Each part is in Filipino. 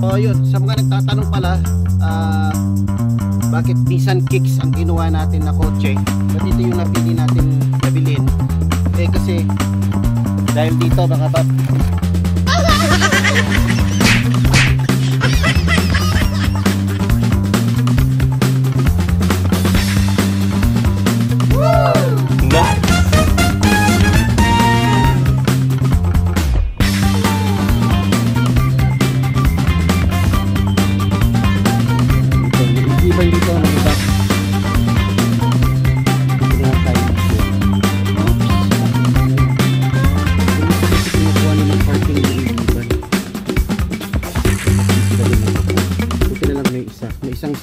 So yun, sa mga nagtatanong pala, bakit Nissan Kicks ang ginawa natin na kotse, ba't ito yung napili natin nabilin? Eh kasi dahil dito mga bab, ibang dito mga bab. Buti na lang may isa. May isang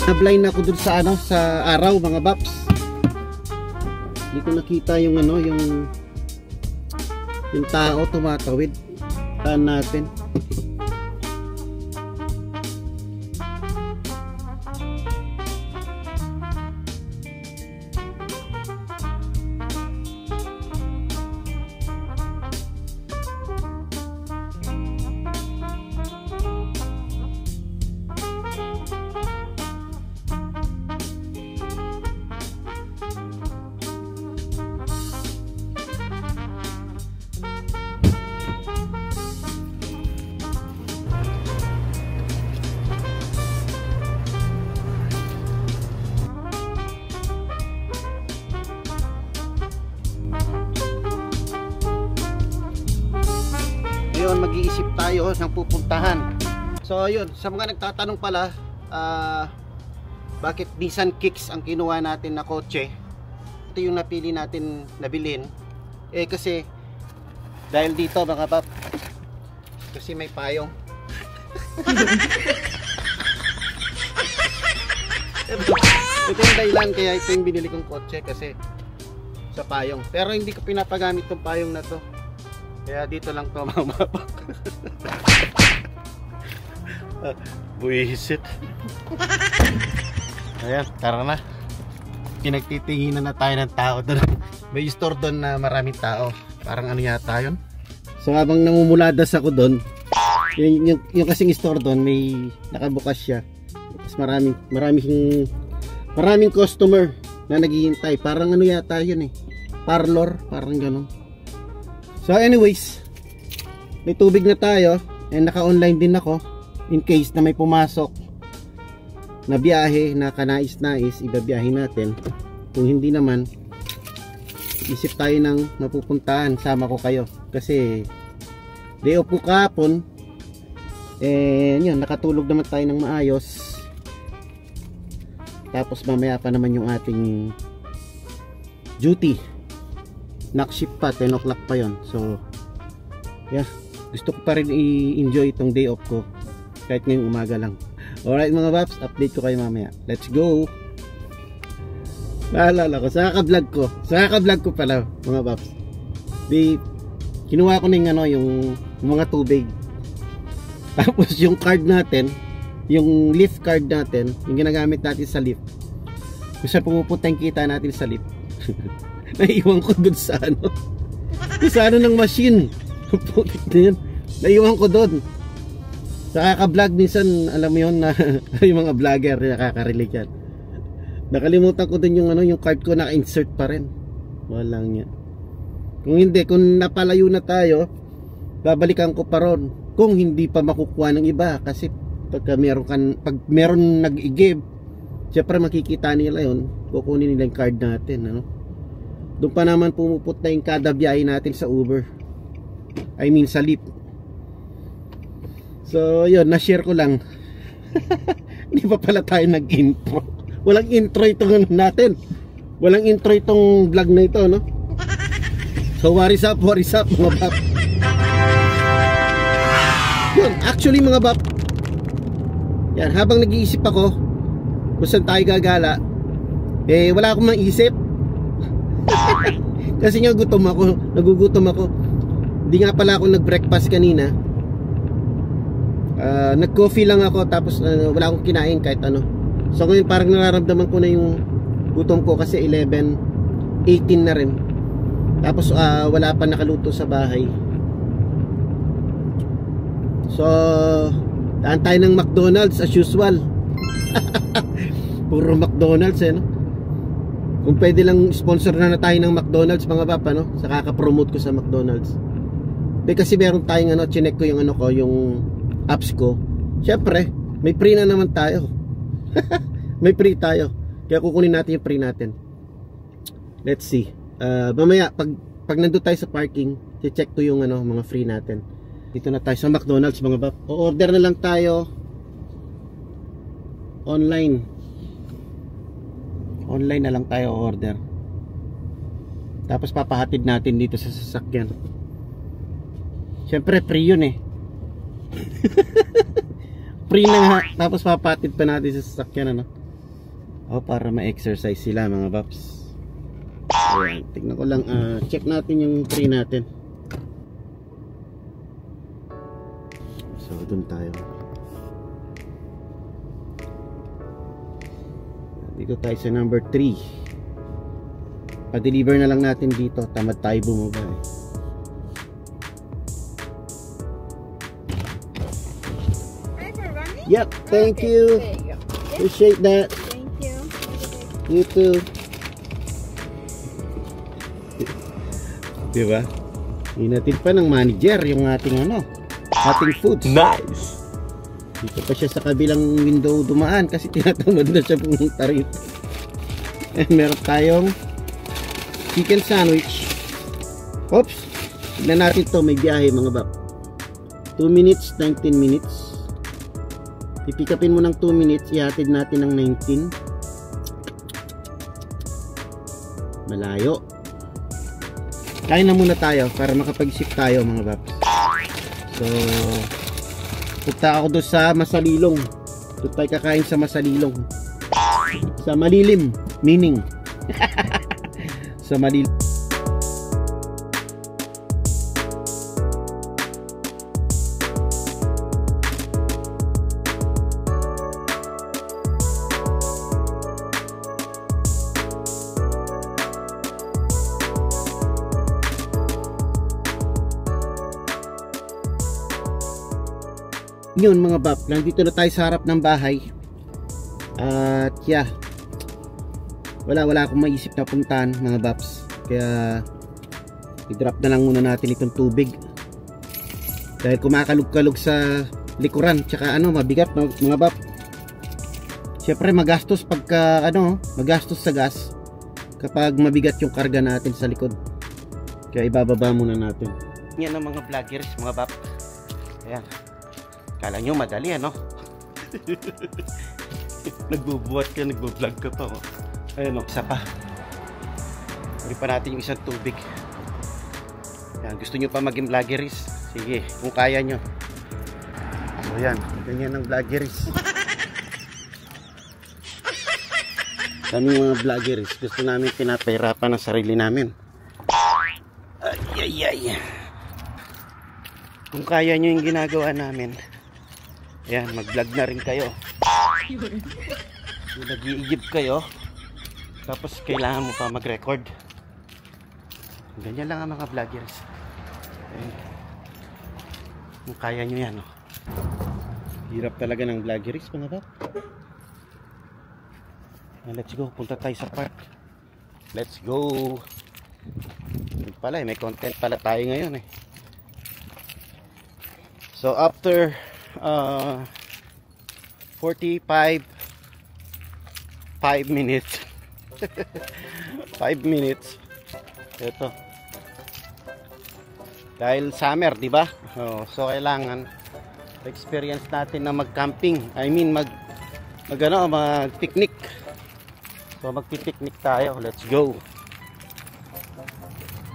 na-blind ako dun sa sa araw mga baps. Hindi ko nakita yung yung tao tumatawid saan natin. Mag-iisip tayo ng pupuntahan. So yun, sa mga nagtatanong pala, bakit Nissan Kicks ang kinuha natin na kotse, ito yung napili natin nabilin. Eh kasi dahil dito mga bab, kasi may payong. Ito yung dahilan kaya ito yung binili kong kotse, kasi sa payong. Pero hindi ko pinapagamit tong payong na to, kaya dito lang to mga bab. Buisit. Ayan, tara na. Pinagtitinginan na tayo ng tao doon. May store doon na maraming tao. Parang ano yata yun. So habang namumuladas ako doon, yung kasing store doon may nakabukas siya. Tapos maraming customer na naghihintay. Parang ano yata yun parlor, parang gano'n. So anyways, may tubig na tayo, and naka-online din ako in case na may pumasok na biyahe na kanais-nais, ibabiyahin natin. Kung hindi naman, isip tayo ng mapupuntahan, sama ko kayo kasi day off ko kahapon. Yun, nakatulog naman tayo ng maayos. Tapos mamaya pa naman yung ating duty. Knock shift pa, 10 o'clock pa yon. So yeah, gusto ko pa rin i-enjoy itong day off ko kahit ngayong umaga lang. Alright mga paps, update ko kayo mamaya. Let's go. Naalala ko, sa kaka-vlog ko pala mga paps, kinuha ko na yung mga tubig. Tapos yung card natin, yung lift card natin, yung ginagamit natin sa lift, kung saan pumupunta yung kita natin sa lift, naiiwan ko dun sa ng machine. Naiiwan ko dun sa kaka-vlog. Minsan alam mo yun na yung mga vlogger nakaka-relate yan. Nakalimutan ko dun yung card ko, naka-insert pa rin. Walang yan. Kung hindi, kung napalayo na tayo, babalikan ko pa ron kung hindi pa makukuha ng iba. Kasi pag meron nag-i-give, syempre makikita nila yun, kukunin nila yung card natin, Doon pa naman pumupunta yung kada biyahe natin sa Uber. I mean sa Lyft. So yun, na-share ko lang. Hindi pa pala tayo nag-intro. Walang intro itong natin. Walang intro itong vlog na ito, no? So what is up mga bap? Yun, actually mga bap, yan, habang nag-iisip ako kung saan tayo gagala, eh wala akong maisip. Kasi nga nagugutom ako. Hindi nga pala ako nag-breakfast kanina. Nag-coffee lang ako, tapos wala akong kinain kahit ano. So ngayon parang nararamdaman ko na yung gutom ko kasi 11:18 na rin. Tapos wala pa nakaluto sa bahay. So daan tayo ng McDonald's as usual. Puro McDonald's no? Kung pwede lang sponsor na tayo ng McDonald's mga bapa, no? Sa kaka-promote ko sa McDonald's. Kasi meron tayong chinek ko yung yung apps ko. Syempre may free na naman tayo. May free tayo. Kaya kukunin natin yung free natin. Let's see. Mamaya pag nandun tayo sa parking, i-check ko yung mga free natin. Dito na tayo sa McDonald's mga bap. O-order na lang tayo online. Online na lang tayo order. Tapos papahatid natin dito sa sasakyan. Siyempre free yun eh. Free na nga. Tapos papahatid pa natin sa sasakyan para ma-exercise sila mga baps. Ayan, tignan ko lang, check natin yung free natin. So dun tayo. Dito tayo sa number 3. Pa-deliver na lang natin dito. Tamad tayo bumaba eh. Hi for running? Yep, thank you. There you go. Appreciate that. Thank you. You too. Diba? Hinatid pa ng manager yung ating ating foods. Nice! Dito pa siya sa kabilang window dumaan kasi tinatamad na siya pumunta rito. And meron tayong chicken sandwich. Oops! Tignan natin to, may biyahe mga bap. 2 minutes, 19 minutes. Pipikapin mo ng 2 minutes, ihatid natin ng 19. Malayo. Kain na muna tayo para makapag-isip tayo mga baps. So punta ako doon sa Masalilong. Doon tayo kakain sa Masalilong. Sa malilim, meaning sa malilim. Yun mga bap, nandito na tayo sa harap ng bahay. At yeah, wala akong maisip na puntahan mga baps. Kaya i-drop na lang muna natin itong tubig. Dahil kumakalog-kalog sa likuran. Tsaka mabigat mga bap. Siyempre magastos pagka magastos sa gas kapag mabigat yung karga natin sa likod. Kaya ibababa muna natin. Yan ang mga vloggers mga bap. Ayan. Kala nyo madali nagbubuhat ka, nagbo-vlog ka pa Ayun isa pa. Uri pa natin yung isang tubig. Yan, gusto nyo pa maging vloggeries? Sige, kung kaya nyo. So yan, ganyan ang vloggeries. Kaming mga vloggeries, gusto namin pinapahirapan ang sarili namin. Ay. Kung kaya nyo yung ginagawa namin, ayan, mag-vlog na rin kayo. Nag-i-igib kayo, tapos kailangan mo pa mag-record. Ganyan lang ang mga vloggers. Ayan. Kung kaya nyo yan hirap talaga ng vloggers mga bap. Let's go, punta tayo sa park. Let's go. Pala may content pala tayo ngayon So after 45 5 minutes 5 minutes Ito. Dahil summer, di ba? Oh, so kailangan experience natin na mag-camping. I mean mag-picnic. So magpi-picnic tayo. Let's go.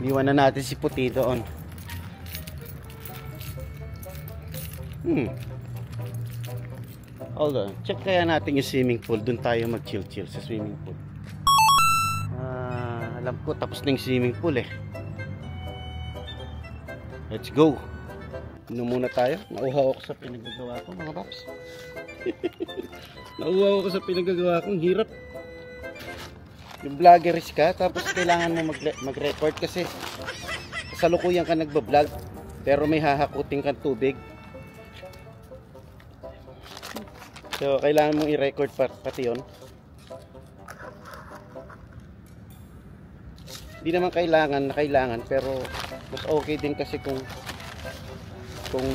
Iwan na natin si Puti doon. Hold on. Check kaya natin yung swimming pool. Doon tayo mag-chill-chill sa swimming pool. Alam ko tapos na yung swimming pool eh. Let's go. Inom muna tayo. Nauhaw ako sa pinagagawa ko, mga paps. Nauhaw ako sa pinagagawa ko. Ang hirap. Yung vloggeries ka, tapos kailangan mo mag-record kasi kasalukuyan ka nagbablog pero may hahakutin kang tubig. So, kailangan mong i-record pati yun. Hindi naman kailangan pero mas okay din kasi kung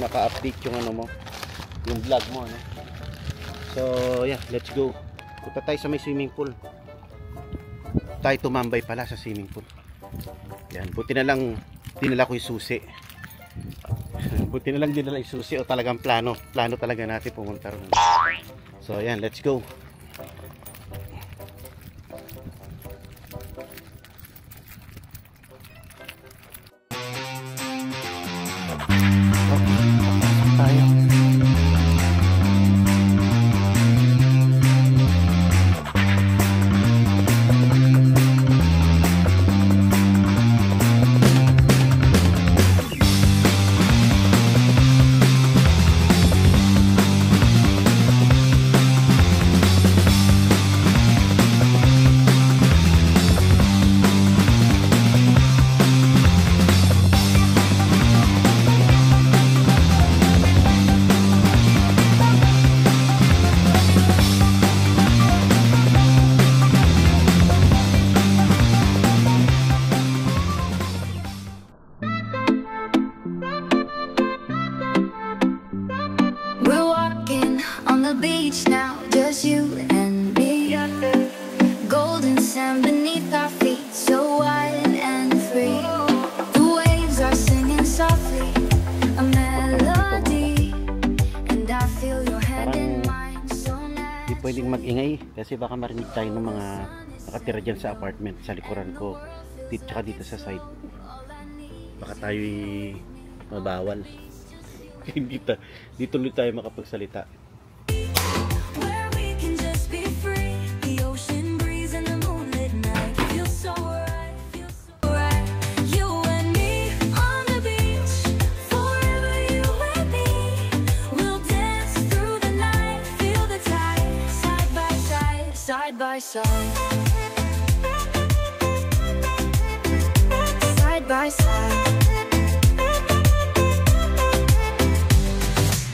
naka-update yung ano mo, yung vlog mo, ano. So, yeah, let's go. Punta tayo sa may swimming pool. Tayo tumambay pala sa swimming pool. Yan, buti na lang dinala ko yung susi. Buti na lang dinala yung susi o talagang plano talaga natin pumunta ron. So, yan, let's go. Pwedeng mag-ingay kasi baka marinig tayo ng mga nakatira dyan sa apartment sa likuran ko tsaka dito sa side. Baka tayo mabawal. Dito ulit tayo makapagsalita. Side by side, side by side.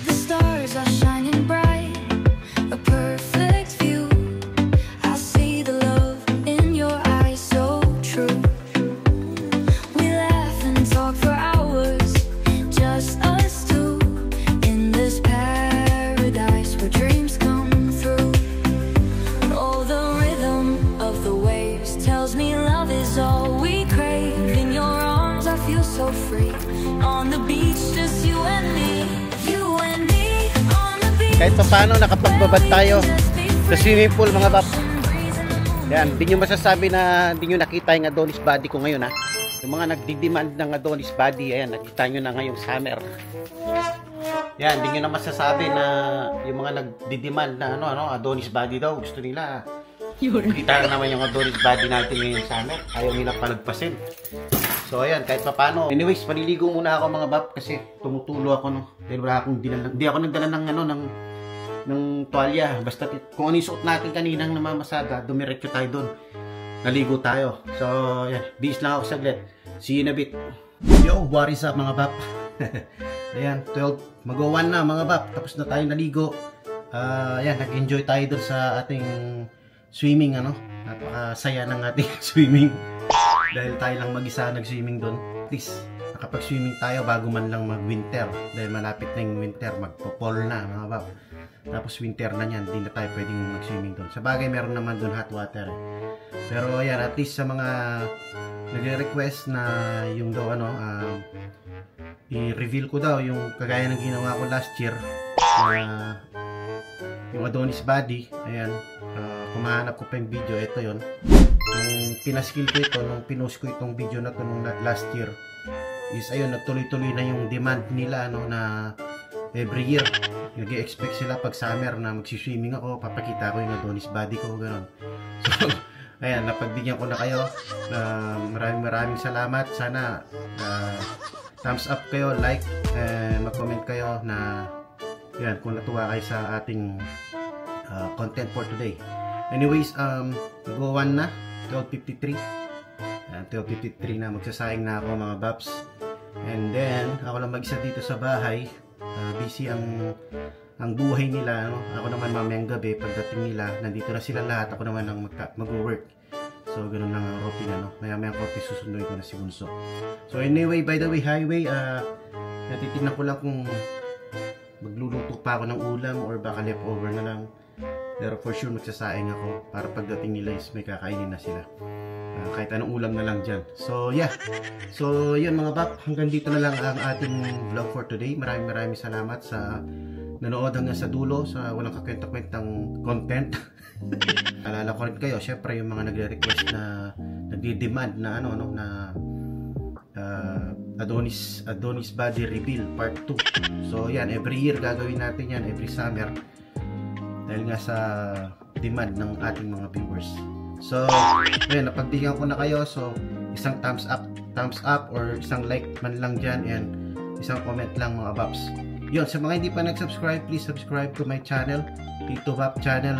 The stars are shining bright, a perfect view. I see the love in your eyes, so true. We laugh and talk for hours, just us two, in this paradise where dreams come through. Tells me love is all we crave. In your arms I feel so free. On the beach just you and me. You and me on the beach. Kahit pa paano nakapagbabad tayo sa swimming pool, mga bap. Yan, hindi nyo masasabi na hindi nyo nakita yung Adonis body ko ngayon, ha. Yung mga nagdi-demand ng Adonis body, ayan, nakita nyo na ngayong summer. Yan, hindi nyo na masasabi na yung mga nagdi-demand na Adonis body daw, gusto nila. Kita na naman yung Adonis body natin ngayon sa amin. Ayaw nila palagpasin. So ayan, kahit pa paano. Anyways, paniligo muna ako, mga bap, kasi tumutulo ako, no. Dahil wala akong dinala. Hindi ako nagdala ng tuwalya. Basta kung ano yung suot natin kaninang namamasada, dumiretso tayo doon. Naligo tayo. So ayan, bis lang ako saglit. See you in a bit. Yo, what is up, mga bap? Ayan, 12, mag-1 na, mga bap. Tapos na tayo naligo. Ayan, nag-enjoy tayo doon sa ating swimming, napakasaya ng ating swimming dahil tayo lang mag-isa nag-swimming doon. At least nakapag-swimming tayo bago man lang mag-winter dahil malapit na yung winter, magpo-fall na, mga bab. Tapos winter na yan, hindi na tayo pwedeng mag-swimming doon. Sa bagay meron naman doon hot water, Pero ayan, at least sa mga nagre-request na yung daw i-reveal ko daw yung kagaya ng ginawa ko last year na yung Adonis body. Ayan, kung mahanap ko pa yung video, ito yon. Nung pinaskill ko ito, nung pinost ko itong video na to nung last year, is ayun, nagtuloy-tuloy na yung demand nila na every year nag-expect sila pag summer na magsiswimming ako, papakita ko yung Adonis body ko, gano'n. So ayan, napagbigyan ko na kayo. Maraming salamat. Sana thumbs up kayo, like, mag-comment kayo na yan, kung natuwa kayo sa ating content for today. Anyways, go on na, 12:53. 12:53 na, magsasaing na ako mga babs. And then, ako lang mag-isa dito sa bahay. Busy ang buhay nila, no? Ako naman mamayang gabi, pagdating nila, nandito na sila lahat. Ako naman ang mag-work. So, ganun lang ang routine, no? Maya-maya ko susunduin ko na si Bunso. So, anyway, by the way, highway, natitignan ko lang kung magluluto pa ako ng ulam or baka leftover na lang. Pero for sure, magsasaing ako para pagdating nila is may kakainin na sila. Kahit anong ulam na lang dyan. So, yeah. So, yun mga bab. Hanggang dito na lang ang ating vlog for today. Maraming salamat sa nanood hanggang sa dulo sa walang kakwenta-kwentang content. Alala ko rin kayo, syempre yung mga nagre-request na nagdi-demand na Adonis body reveal part 2. So, yan. Every year gagawin natin yan. Every summer. Dahil nga sa demand ng ating mga viewers. So, ayun, napagbigyan ko na kayo. So, isang thumbs up or isang like man lang dyan and isang comment lang mga babs. Yun, sa mga hindi pa nag-subscribe, please subscribe to my channel, Tito Vap channel,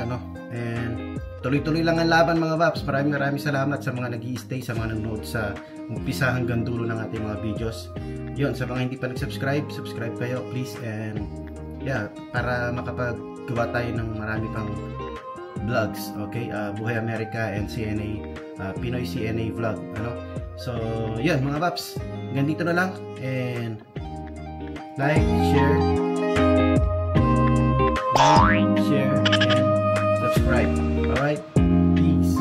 and tuloy-tuloy lang ang laban mga babs. Maraming salamat sa mga nag-i-stay, sa mga nanonood sa umpisa hanggang dulo ng ating mga videos. Yun, sa mga hindi pa nag-subscribe, subscribe kayo please, and yeah, para makapagawa tayo ng marami pang vlogs, okay? Buhay Amerika and CNA, Pinoy CNA vlog, So, yun mga paps, hanggang dito na lang, and like, share, and subscribe. Alright? Peace.